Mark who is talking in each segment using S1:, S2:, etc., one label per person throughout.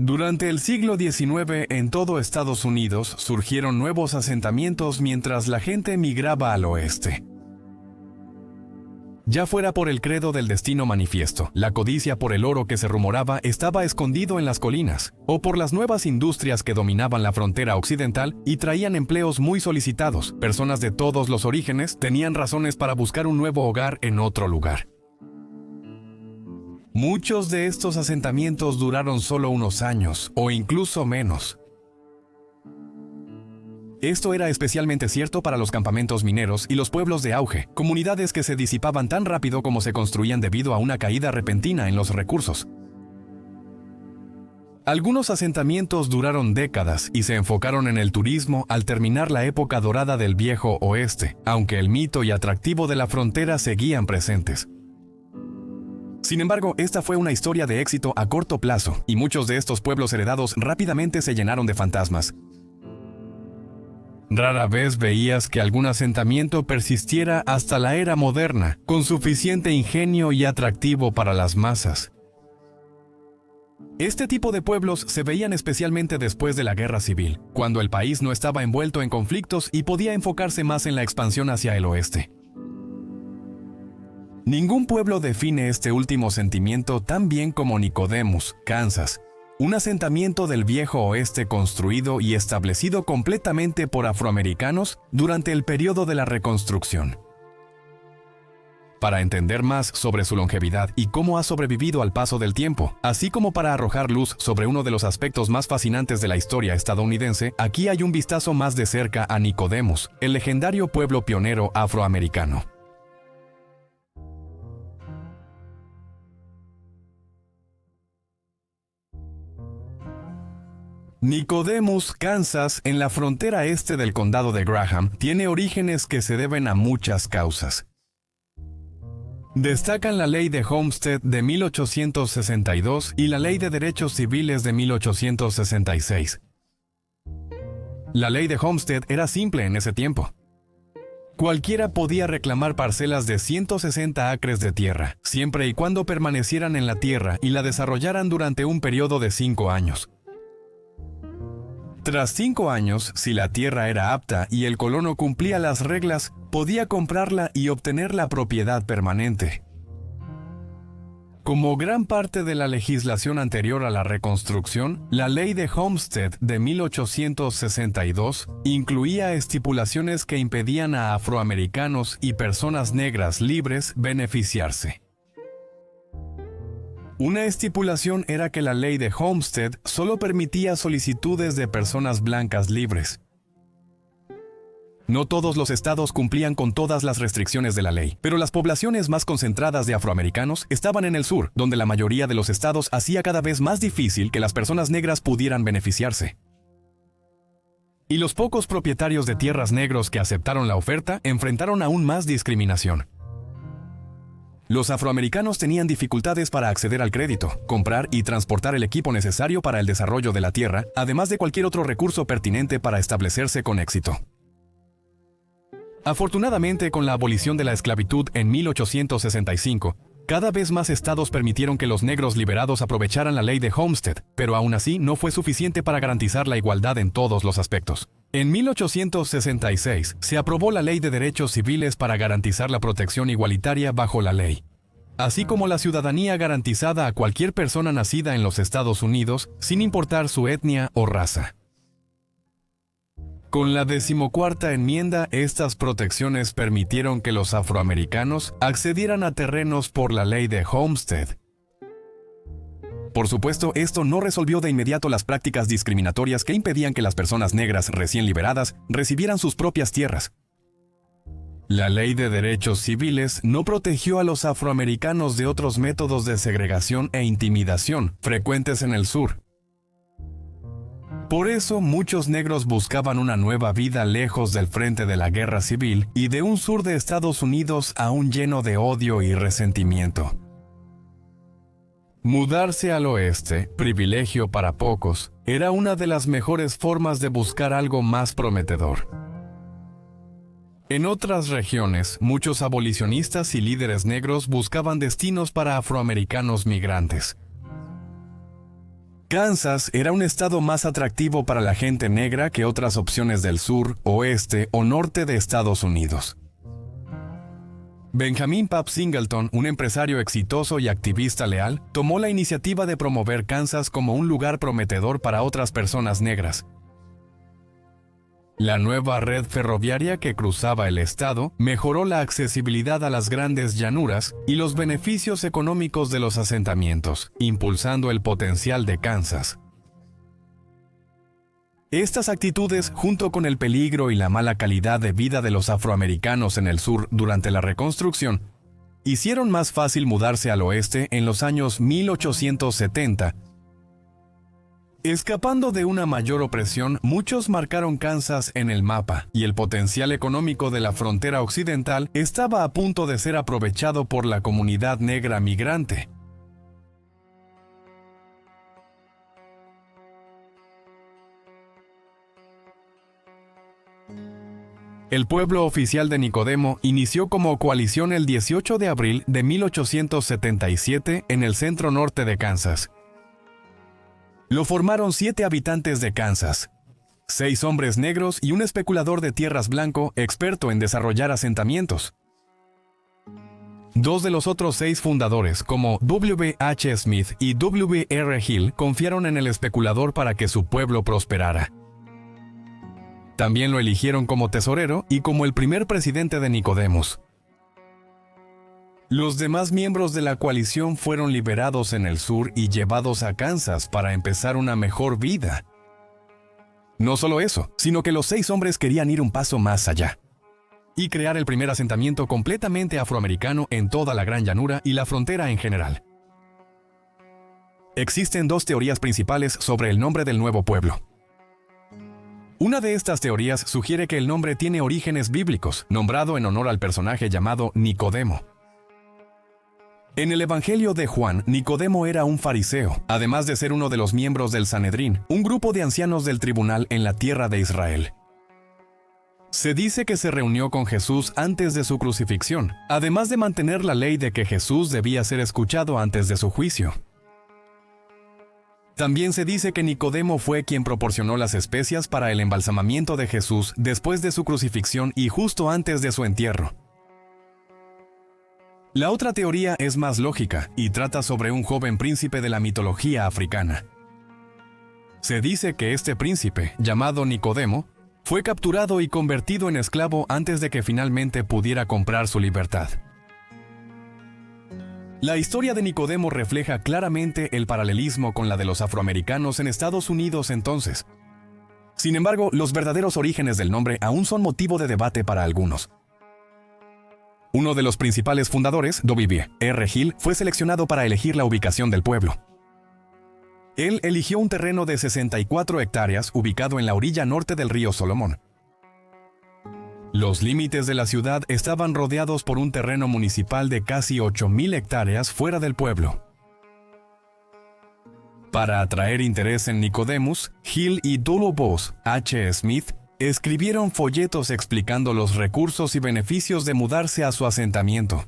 S1: Durante el siglo XIX, en todo Estados Unidos, surgieron nuevos asentamientos mientras la gente migraba al oeste. Ya fuera por el credo del destino manifiesto, la codicia por el oro que se rumoraba estaba escondido en las colinas, o por las nuevas industrias que dominaban la frontera occidental y traían empleos muy solicitados, personas de todos los orígenes tenían razones para buscar un nuevo hogar en otro lugar. Muchos de estos asentamientos duraron solo unos años, o incluso menos. Esto era especialmente cierto para los campamentos mineros y los pueblos de auge, comunidades que se disipaban tan rápido como se construían debido a una caída repentina en los recursos. Algunos asentamientos duraron décadas y se enfocaron en el turismo al terminar la época dorada del Viejo Oeste, aunque el mito y atractivo de la frontera seguían presentes. Sin embargo, esta fue una historia de éxito a corto plazo, y muchos de estos pueblos heredados rápidamente se llenaron de fantasmas. Rara vez veías que algún asentamiento persistiera hasta la era moderna, con suficiente ingenio y atractivo para las masas. Este tipo de pueblos se veían especialmente después de la Guerra Civil, cuando el país no estaba envuelto en conflictos y podía enfocarse más en la expansión hacia el oeste. Ningún pueblo define este último sentimiento tan bien como Nicodemus, Kansas, un asentamiento del Viejo Oeste construido y establecido completamente por afroamericanos durante el periodo de la Reconstrucción. Para entender más sobre su longevidad y cómo ha sobrevivido al paso del tiempo, así como para arrojar luz sobre uno de los aspectos más fascinantes de la historia estadounidense, aquí hay un vistazo más de cerca a Nicodemus, el legendario pueblo pionero afroamericano. Nicodemus, Kansas, en la frontera este del condado de Graham, tiene orígenes que se deben a muchas causas. Destacan la Ley de Homestead de 1862 y la Ley de Derechos Civiles de 1866. La Ley de Homestead era simple en ese tiempo. Cualquiera podía reclamar parcelas de 160 acres de tierra, siempre y cuando permanecieran en la tierra y la desarrollaran durante un periodo de 5 años. Tras 5 años, si la tierra era apta y el colono cumplía las reglas, podía comprarla y obtener la propiedad permanente. Como gran parte de la legislación anterior a la Reconstrucción, la Ley de Homestead de 1862 incluía estipulaciones que impedían a afroamericanos y personas negras libres beneficiarse. Una estipulación era que la ley de Homestead solo permitía solicitudes de personas blancas libres. No todos los estados cumplían con todas las restricciones de la ley, pero las poblaciones más concentradas de afroamericanos estaban en el sur, donde la mayoría de los estados hacía cada vez más difícil que las personas negras pudieran beneficiarse. Y los pocos propietarios de tierras negros que aceptaron la oferta enfrentaron aún más discriminación. Los afroamericanos tenían dificultades para acceder al crédito, comprar y transportar el equipo necesario para el desarrollo de la tierra, además de cualquier otro recurso pertinente para establecerse con éxito. Afortunadamente, con la abolición de la esclavitud en 1865, cada vez más estados permitieron que los negros liberados aprovecharan la ley de Homestead, pero aún así no fue suficiente para garantizar la igualdad en todos los aspectos. En 1866 se aprobó la Ley de Derechos Civiles para garantizar la protección igualitaria bajo la ley, así como la ciudadanía garantizada a cualquier persona nacida en los Estados Unidos, sin importar su etnia o raza. Con la 14ª enmienda, estas protecciones permitieron que los afroamericanos accedieran a terrenos por la ley de Homestead. Por supuesto, esto no resolvió de inmediato las prácticas discriminatorias que impedían que las personas negras recién liberadas recibieran sus propias tierras. La Ley de Derechos Civiles no protegió a los afroamericanos de otros métodos de segregación e intimidación frecuentes en el sur. Por eso, muchos negros buscaban una nueva vida lejos del frente de la guerra civil y de un sur de Estados Unidos aún lleno de odio y resentimiento. Mudarse al oeste, privilegio para pocos, era una de las mejores formas de buscar algo más prometedor. En otras regiones, muchos abolicionistas y líderes negros buscaban destinos para afroamericanos migrantes. Kansas era un estado más atractivo para la gente negra que otras opciones del sur, oeste o norte de Estados Unidos. Benjamin Pap Singleton, un empresario exitoso y activista leal, tomó la iniciativa de promover Kansas como un lugar prometedor para otras personas negras. La nueva red ferroviaria que cruzaba el estado mejoró la accesibilidad a las grandes llanuras y los beneficios económicos de los asentamientos, impulsando el potencial de Kansas. Estas actitudes, junto con el peligro y la mala calidad de vida de los afroamericanos en el sur durante la Reconstrucción, hicieron más fácil mudarse al oeste en los años 1870. Escapando de una mayor opresión, muchos marcaron Kansas en el mapa, y el potencial económico de la frontera occidental estaba a punto de ser aprovechado por la comunidad negra migrante. El pueblo oficial de Nicodemo inició como coalición el 18 de abril de 1877 en el centro norte de Kansas. Lo formaron 7 habitantes de Kansas, 6 hombres negros y un especulador de tierras blanco experto en desarrollar asentamientos. 2 de los otros 6 fundadores, como W. H. Smith y W. R. Hill, confiaron en el especulador para que su pueblo prosperara. También lo eligieron como tesorero y como el primer presidente de Nicodemus. Los demás miembros de la coalición fueron liberados en el sur y llevados a Kansas para empezar una mejor vida. No solo eso, sino que los 6 hombres querían ir un paso más allá y crear el primer asentamiento completamente afroamericano en toda la Gran Llanura y la frontera en general. Existen 2 teorías principales sobre el nombre del nuevo pueblo. Una de estas teorías sugiere que el nombre tiene orígenes bíblicos, nombrado en honor al personaje llamado Nicodemo. En el Evangelio de Juan, Nicodemo era un fariseo, además de ser uno de los miembros del Sanedrín, un grupo de ancianos del tribunal en la tierra de Israel. Se dice que se reunió con Jesús antes de su crucifixión, además de mantener la ley de que Jesús debía ser escuchado antes de su juicio. También se dice que Nicodemo fue quien proporcionó las especias para el embalsamamiento de Jesús después de su crucifixión y justo antes de su entierro. La otra teoría es más lógica y trata sobre un joven príncipe de la mitología africana. Se dice que este príncipe, llamado Nicodemo, fue capturado y convertido en esclavo antes de que finalmente pudiera comprar su libertad. La historia de Nicodemo refleja claramente el paralelismo con la de los afroamericanos en Estados Unidos entonces. Sin embargo, los verdaderos orígenes del nombre aún son motivo de debate para algunos. Uno de los principales fundadores, W. R. Hill, fue seleccionado para elegir la ubicación del pueblo. Él eligió un terreno de 64 hectáreas ubicado en la orilla norte del río Solomón. Los límites de la ciudad estaban rodeados por un terreno municipal de casi 8,000 hectáreas fuera del pueblo. Para atraer interés en Nicodemus, Hill y W. H. Smith escribieron folletos explicando los recursos y beneficios de mudarse a su asentamiento.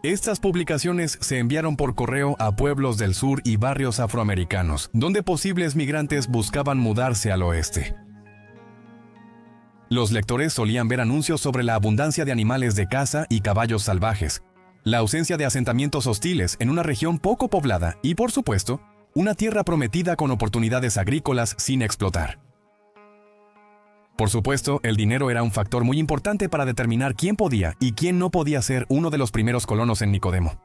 S1: Estas publicaciones se enviaron por correo a pueblos del sur y barrios afroamericanos, donde posibles migrantes buscaban mudarse al oeste. Los lectores solían ver anuncios sobre la abundancia de animales de caza y caballos salvajes, la ausencia de asentamientos hostiles en una región poco poblada y, por supuesto, una tierra prometida con oportunidades agrícolas sin explotar. Por supuesto, el dinero era un factor muy importante para determinar quién podía y quién no podía ser uno de los primeros colonos en Nicodemo.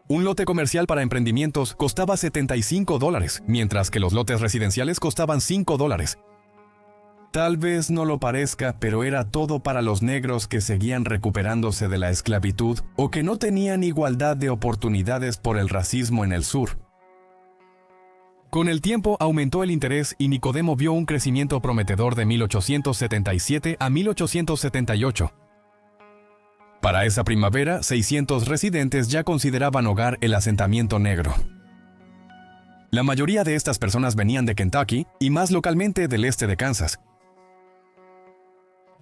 S1: Un lote comercial para emprendimientos costaba $75, mientras que los lotes residenciales costaban $5. Tal vez no lo parezca, pero era todo para los negros que seguían recuperándose de la esclavitud o que no tenían igualdad de oportunidades por el racismo en el sur. Con el tiempo aumentó el interés y Nicodemo vio un crecimiento prometedor de 1877 a 1878. Para esa primavera, 600 residentes ya consideraban hogar el asentamiento negro. La mayoría de estas personas venían de Kentucky y más localmente del este de Kansas.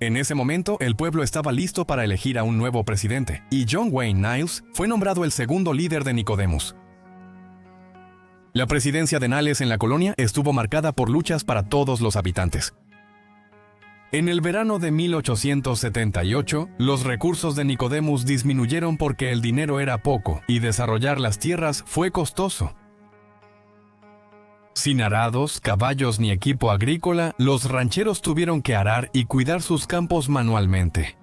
S1: En ese momento, el pueblo estaba listo para elegir a un nuevo presidente, y John Wayne Niles fue nombrado el segundo líder de Nicodemus. La presidencia de Niles en la colonia estuvo marcada por luchas para todos los habitantes. En el verano de 1878, los recursos de Nicodemus disminuyeron porque el dinero era poco y desarrollar las tierras fue costoso. Sin arados, caballos ni equipo agrícola, los rancheros tuvieron que arar y cuidar sus campos manualmente.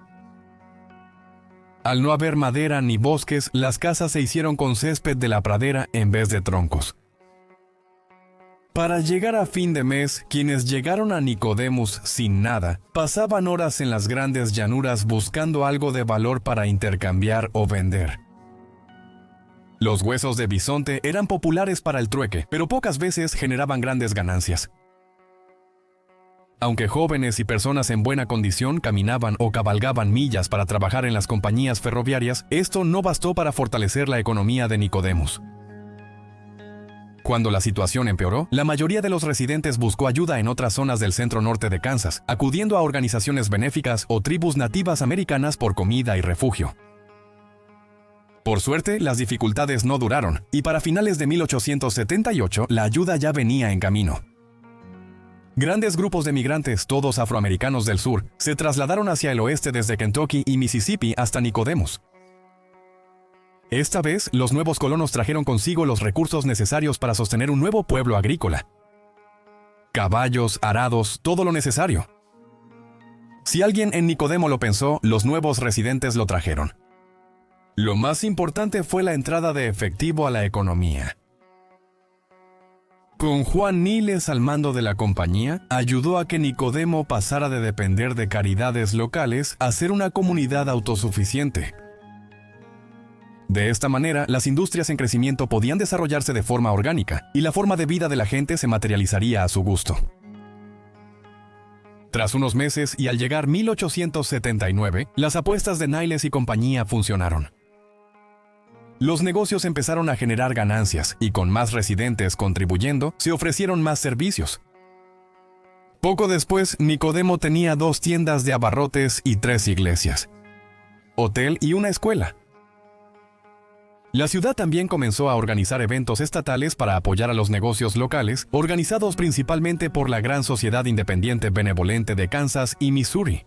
S1: Al no haber madera ni bosques, las casas se hicieron con césped de la pradera en vez de troncos. Para llegar a fin de mes, quienes llegaron a Nicodemus sin nada, pasaban horas en las grandes llanuras buscando algo de valor para intercambiar o vender. Los huesos de bisonte eran populares para el trueque, pero pocas veces generaban grandes ganancias. Aunque jóvenes y personas en buena condición caminaban o cabalgaban millas para trabajar en las compañías ferroviarias, esto no bastó para fortalecer la economía de Nicodemus. Cuando la situación empeoró, la mayoría de los residentes buscó ayuda en otras zonas del centro norte de Kansas, acudiendo a organizaciones benéficas o tribus nativas americanas por comida y refugio. Por suerte, las dificultades no duraron, y para finales de 1878 la ayuda ya venía en camino. Grandes grupos de migrantes, todos afroamericanos del sur, se trasladaron hacia el oeste desde Kentucky y Mississippi hasta Nicodemus. Esta vez, los nuevos colonos trajeron consigo los recursos necesarios para sostener un nuevo pueblo agrícola. Caballos, arados, todo lo necesario. Si alguien en Nicodemo lo pensó, los nuevos residentes lo trajeron. Lo más importante fue la entrada de efectivo a la economía. Con Juan Niles al mando de la compañía, ayudó a que Nicodemo pasara de depender de caridades locales a ser una comunidad autosuficiente. De esta manera, las industrias en crecimiento podían desarrollarse de forma orgánica, y la forma de vida de la gente se materializaría a su gusto. Tras unos meses y al llegar 1879, las apuestas de Niles y compañía funcionaron. Los negocios empezaron a generar ganancias, y con más residentes contribuyendo, se ofrecieron más servicios. Poco después, Nicodemo tenía 2 tiendas de abarrotes y 3 iglesias, hotel y una escuela. La ciudad también comenzó a organizar eventos estatales para apoyar a los negocios locales, organizados principalmente por la Gran Sociedad Independiente Benevolente de Kansas y Missouri.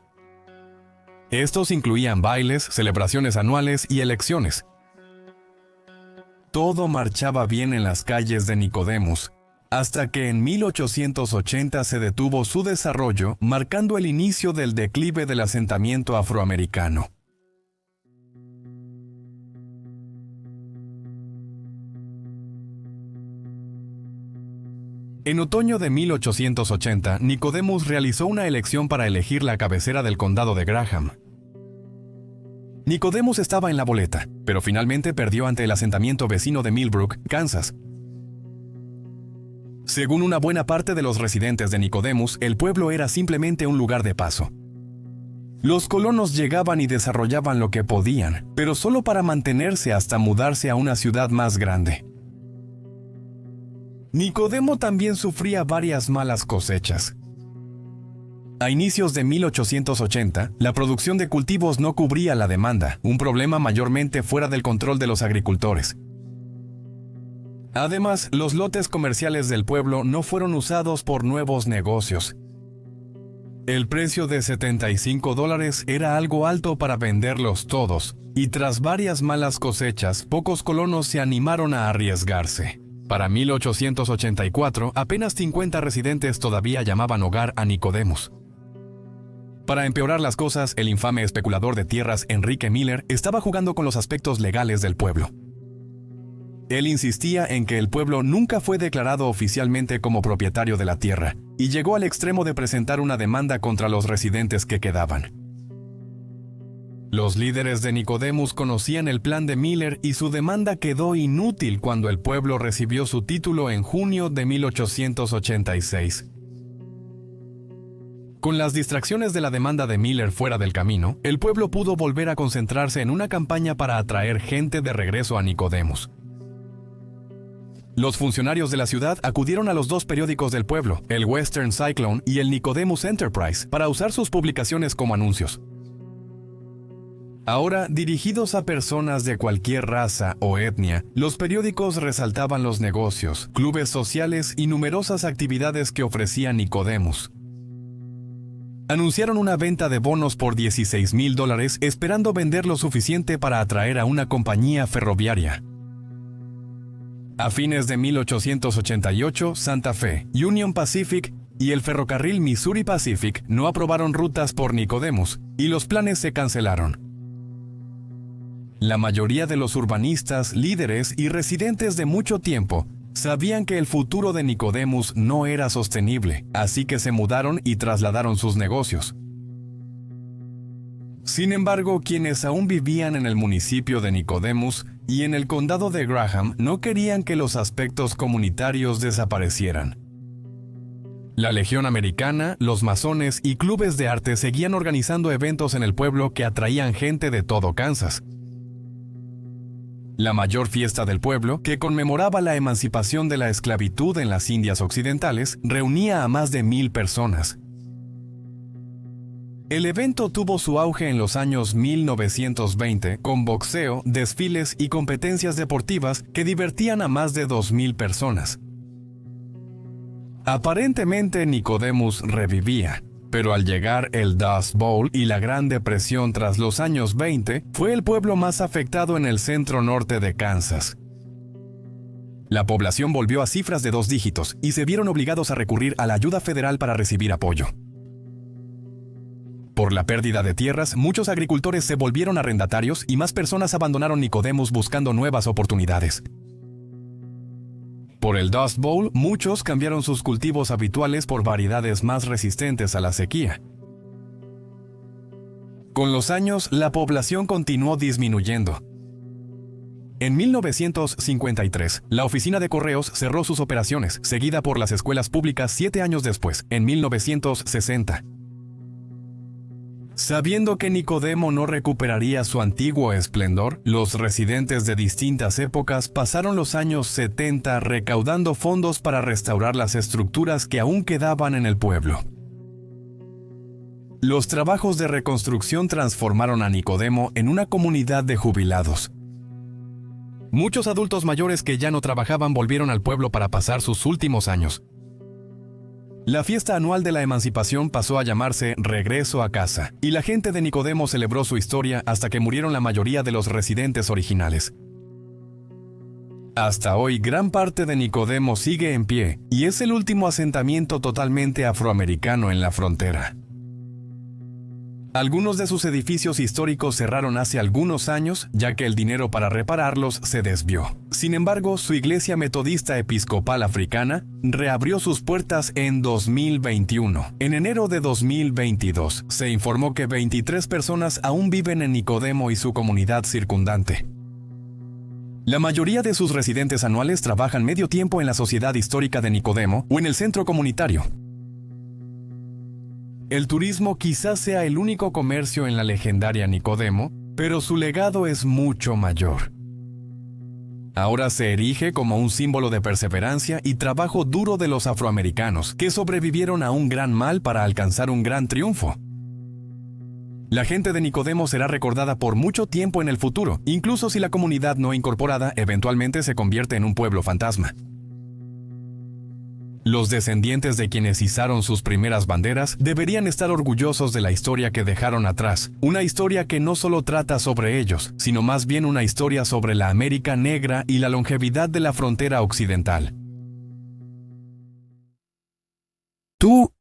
S1: Estos incluían bailes, celebraciones anuales y elecciones. Todo marchaba bien en las calles de Nicodemus, hasta que en 1880 se detuvo su desarrollo, marcando el inicio del declive del asentamiento afroamericano. En otoño de 1880, Nicodemus realizó una elección para elegir la cabecera del condado de Graham. Nicodemus estaba en la boleta, pero finalmente perdió ante el asentamiento vecino de Millbrook, Kansas. Según una buena parte de los residentes de Nicodemus, el pueblo era simplemente un lugar de paso. Los colonos llegaban y desarrollaban lo que podían, pero solo para mantenerse hasta mudarse a una ciudad más grande. Nicodemo también sufría varias malas cosechas. A inicios de 1880, la producción de cultivos no cubría la demanda, un problema mayormente fuera del control de los agricultores. Además, los lotes comerciales del pueblo no fueron usados por nuevos negocios. El precio de $75 era algo alto para venderlos todos, y tras varias malas cosechas, pocos colonos se animaron a arriesgarse. Para 1884, apenas 50 residentes todavía llamaban hogar a Nicodemus. Para empeorar las cosas, el infame especulador de tierras Enrique Miller estaba jugando con los aspectos legales del pueblo. Él insistía en que el pueblo nunca fue declarado oficialmente como propietario de la tierra, y llegó al extremo de presentar una demanda contra los residentes que quedaban. Los líderes de Nicodemus conocían el plan de Miller y su demanda quedó inútil cuando el pueblo recibió su título en junio de 1886. Con las distracciones de la demanda de Miller fuera del camino, el pueblo pudo volver a concentrarse en una campaña para atraer gente de regreso a Nicodemus. Los funcionarios de la ciudad acudieron a los 2 periódicos del pueblo, el Western Cyclone y el Nicodemus Enterprise, para usar sus publicaciones como anuncios. Ahora, dirigidos a personas de cualquier raza o etnia, los periódicos resaltaban los negocios, clubes sociales y numerosas actividades que ofrecía Nicodemus. Anunciaron una venta de bonos por $16,000, esperando vender lo suficiente para atraer a una compañía ferroviaria. A fines de 1888, Santa Fe, Union Pacific y el ferrocarril Missouri Pacific no aprobaron rutas por Nicodemus, y los planes se cancelaron. La mayoría de los urbanistas, líderes y residentes de mucho tiempo sabían que el futuro de Nicodemus no era sostenible, así que se mudaron y trasladaron sus negocios. Sin embargo, quienes aún vivían en el municipio de Nicodemus y en el condado de Graham no querían que los aspectos comunitarios desaparecieran. La Legión Americana, los masones y clubes de arte seguían organizando eventos en el pueblo que atraían gente de todo Kansas. La mayor fiesta del pueblo, que conmemoraba la emancipación de la esclavitud en las Indias Occidentales, reunía a más de 1,000 personas. El evento tuvo su auge en los años 1920, con boxeo, desfiles y competencias deportivas que divertían a más de 2,000 personas. Aparentemente Nicodemus revivía, pero al llegar el Dust Bowl y la Gran Depresión tras los años 20, fue el pueblo más afectado en el centro norte de Kansas. La población volvió a cifras de 2 dígitos y se vieron obligados a recurrir a la ayuda federal para recibir apoyo. Por la pérdida de tierras, muchos agricultores se volvieron arrendatarios y más personas abandonaron Nicodemus buscando nuevas oportunidades. Por el Dust Bowl, muchos cambiaron sus cultivos habituales por variedades más resistentes a la sequía. Con los años, la población continuó disminuyendo. En 1953, la oficina de correos cerró sus operaciones, seguida por las escuelas públicas 7 años después, en 1960. Sabiendo que Nicodemo no recuperaría su antiguo esplendor, los residentes de distintas épocas pasaron los años 70 recaudando fondos para restaurar las estructuras que aún quedaban en el pueblo. Los trabajos de reconstrucción transformaron a Nicodemo en una comunidad de jubilados. Muchos adultos mayores que ya no trabajaban volvieron al pueblo para pasar sus últimos años. La fiesta anual de la emancipación pasó a llamarse Regreso a Casa, y la gente de Nicodemo celebró su historia hasta que murieron la mayoría de los residentes originales. Hasta hoy, gran parte de Nicodemo sigue en pie, y es el último asentamiento totalmente afroamericano en la frontera. Algunos de sus edificios históricos cerraron hace algunos años, ya que el dinero para repararlos se desvió. Sin embargo, su iglesia metodista episcopal africana reabrió sus puertas en 2021. En enero de 2022, se informó que 23 personas aún viven en Nicodemo y su comunidad circundante. La mayoría de sus residentes anuales trabajan medio tiempo en la Sociedad Histórica de Nicodemo o en el centro comunitario. El turismo quizás sea el único comercio en la legendaria Nicodemo, pero su legado es mucho mayor. Ahora se erige como un símbolo de perseverancia y trabajo duro de los afroamericanos, que sobrevivieron a un gran mal para alcanzar un gran triunfo. La gente de Nicodemo será recordada por mucho tiempo en el futuro, incluso si la comunidad no incorporada eventualmente se convierte en un pueblo fantasma. Los descendientes de quienes izaron sus primeras banderas deberían estar orgullosos de la historia que dejaron atrás, una historia que no solo trata sobre ellos, sino más bien una historia sobre la América negra y la longevidad de la frontera occidental. ¿Tú